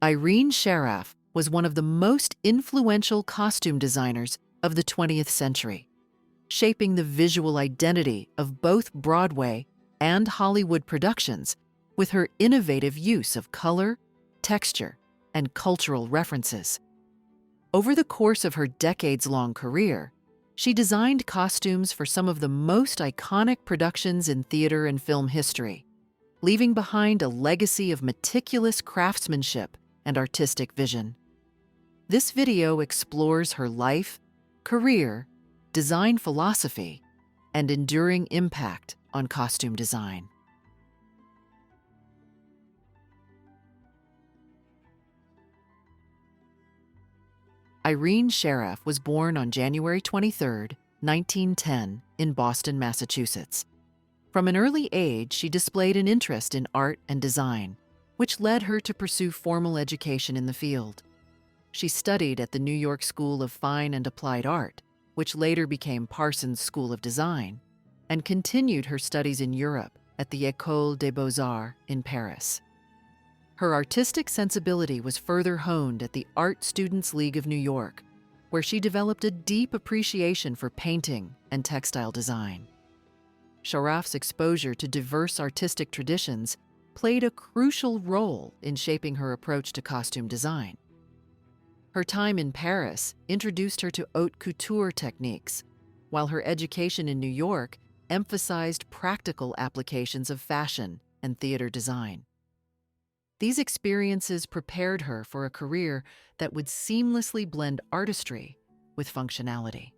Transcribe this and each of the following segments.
Irene Sharaff was one of the most influential costume designers of the 20th century, shaping the visual identity of both Broadway and Hollywood productions with her innovative use of color, texture, and cultural references. Over the course of her decades-long career, she designed costumes for some of the most iconic productions in theater and film history, leaving behind a legacy of meticulous craftsmanship and artistic vision. This video explores her life, career, design philosophy, and enduring impact on costume design. Irene Sharaff was born on January 23, 1910, in Boston, Massachusetts. From an early age, she displayed an interest in art and design, which led her to pursue formal education in the field. She studied at the New York School of Fine and Applied Art, which later became Parsons School of Design, and continued her studies in Europe at the École des Beaux-Arts in Paris. Her artistic sensibility was further honed at the Art Students League of New York, where she developed a deep appreciation for painting and textile design. Sharaff's exposure to diverse artistic traditions played a crucial role in shaping her approach to costume design. Her time in Paris introduced her to haute couture techniques, while her education in New York emphasized practical applications of fashion and theater design. These experiences prepared her for a career that would seamlessly blend artistry with functionality.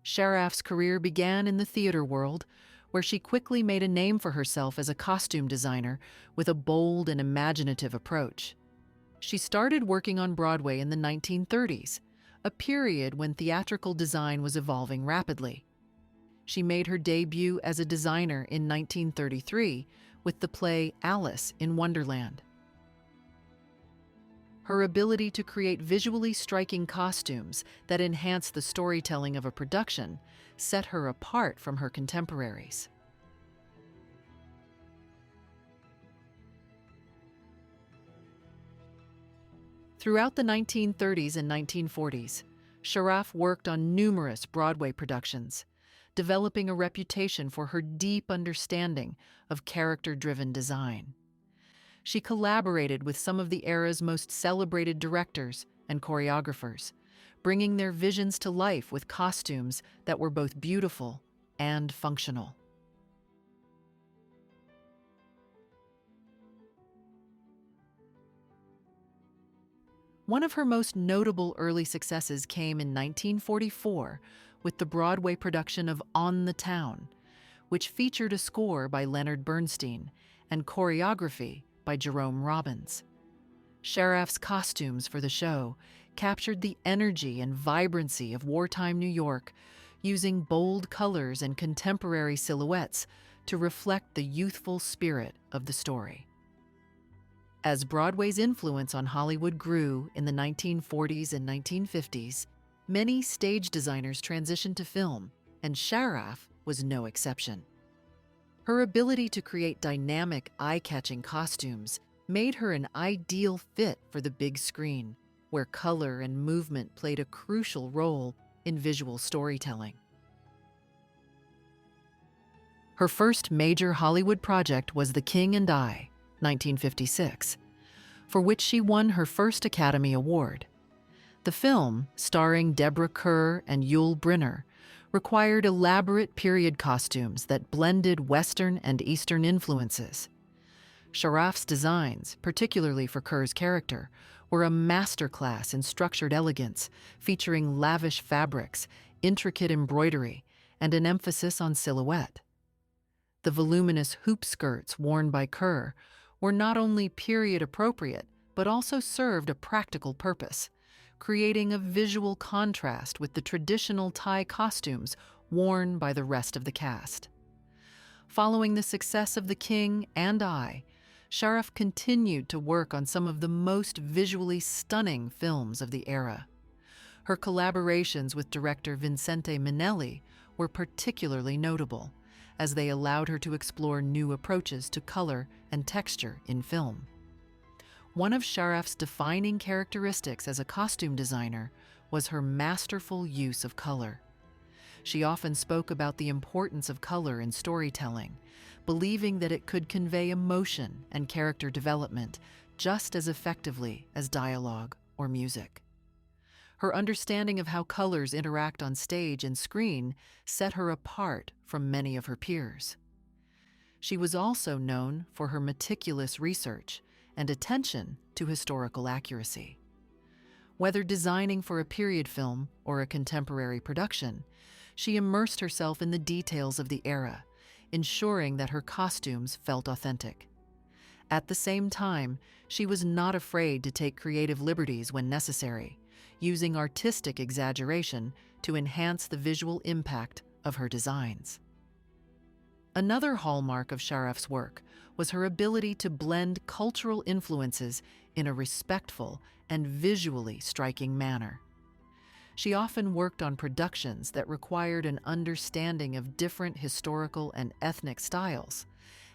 Sharaff's career began in the theater world, where she quickly made a name for herself as a costume designer with a bold and imaginative approach. She started working on Broadway in the 1930s, a period when theatrical design was evolving rapidly. She made her debut as a designer in 1933 with the play Alice in Wonderland. Her ability to create visually striking costumes that enhance the storytelling of a production set her apart from her contemporaries. Throughout the 1930s and 1940s, Sharaff worked on numerous Broadway productions, developing a reputation for her deep understanding of character-driven design. She collaborated with some of the era's most celebrated directors and choreographers, bringing their visions to life with costumes that were both beautiful and functional. One of her most notable early successes came in 1944 with the Broadway production of On the Town, which featured a score by Leonard Bernstein and choreography by Jerome Robbins. Sharaff's costumes for the show captured the energy and vibrancy of wartime New York, using bold colors and contemporary silhouettes to reflect the youthful spirit of the story. As Broadway's influence on Hollywood grew in the 1940s and 1950s, many stage designers transitioned to film, and Sharaff was no exception. Her ability to create dynamic, eye-catching costumes made her an ideal fit for the big screen, where color and movement played a crucial role in visual storytelling. Her first major Hollywood project was The King and I, 1956, for which she won her first Academy Award. The film, starring Deborah Kerr and Yul Brynner, required elaborate period costumes that blended Western and Eastern influences. Sharaff's designs, particularly for Kerr's character, were a masterclass in structured elegance, featuring lavish fabrics, intricate embroidery, and an emphasis on silhouette. The voluminous hoop skirts worn by Kerr were not only period appropriate, but also served a practical purpose, creating a visual contrast with the traditional Thai costumes worn by the rest of the cast. Following the success of The King and I, Sharaff continued to work on some of the most visually stunning films of the era. Her collaborations with director Vincente Minnelli were particularly notable, as they allowed her to explore new approaches to color and texture in film. One of Sharaff's defining characteristics as a costume designer was her masterful use of color. She often spoke about the importance of color in storytelling, believing that it could convey emotion and character development just as effectively as dialogue or music. Her understanding of how colors interact on stage and screen set her apart from many of her peers. She was also known for her meticulous research and attention to historical accuracy. Whether designing for a period film or a contemporary production, she immersed herself in the details of the era, ensuring that her costumes felt authentic. At the same time, she was not afraid to take creative liberties when necessary, using artistic exaggeration to enhance the visual impact of her designs. Another hallmark of Sharaff's work was her ability to blend cultural influences in a respectful and visually striking manner. She often worked on productions that required an understanding of different historical and ethnic styles,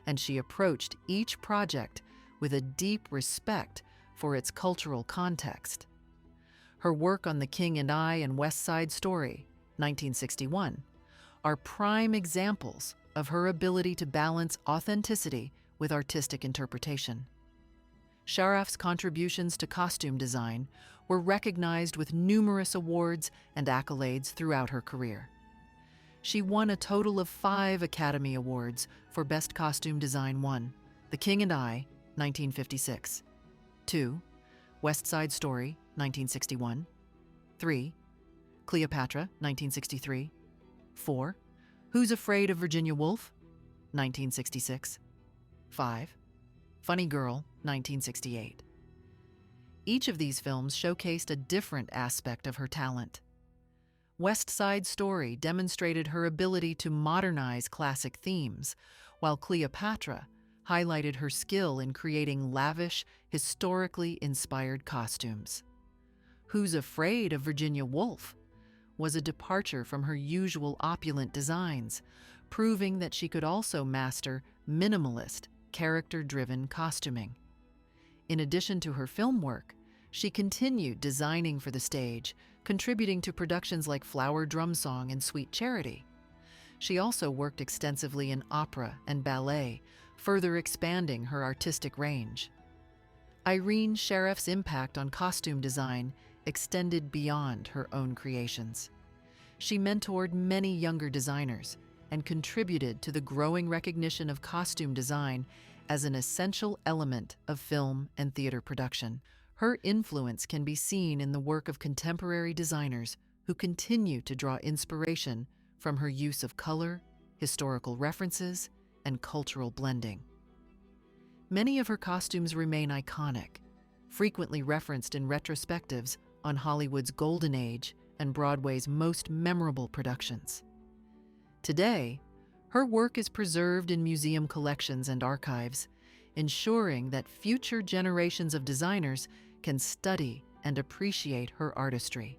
and she approached each project with a deep respect for its cultural context. Her work on The King and I and West Side Story, 1961, are prime examples of her ability to balance authenticity with artistic interpretation. Sharaff's contributions to costume design were recognized with numerous awards and accolades throughout her career. She won a total of 5 Academy Awards for Best Costume Design: 1, The King and I, 1956, 2, West Side Story, 1961, 3, Cleopatra, 1963, 4, Who's Afraid of Virginia Woolf, 1966, 5, Funny Girl, 1968. Each of these films showcased a different aspect of her talent. West Side Story demonstrated her ability to modernize classic themes, while Cleopatra highlighted her skill in creating lavish, historically inspired costumes. Who's Afraid of Virginia Woolf was a departure from her usual opulent designs, proving that she could also master minimalist, character-driven costuming. In addition to her film work, she continued designing for the stage, contributing to productions like Flower Drum Song and Sweet Charity. She also worked extensively in opera and ballet, further expanding her artistic range. Irene Sharaff's impact on costume design extended beyond her own creations. She mentored many younger designers and contributed to the growing recognition of costume design as an essential element of film and theater production. Her influence can be seen in the work of contemporary designers who continue to draw inspiration from her use of color, historical references, and cultural blending. Many of her costumes remain iconic, frequently referenced in retrospectives on Hollywood's Golden Age and Broadway's most memorable productions. Today, her work is preserved in museum collections and archives, ensuring that future generations of designers can study and appreciate her artistry.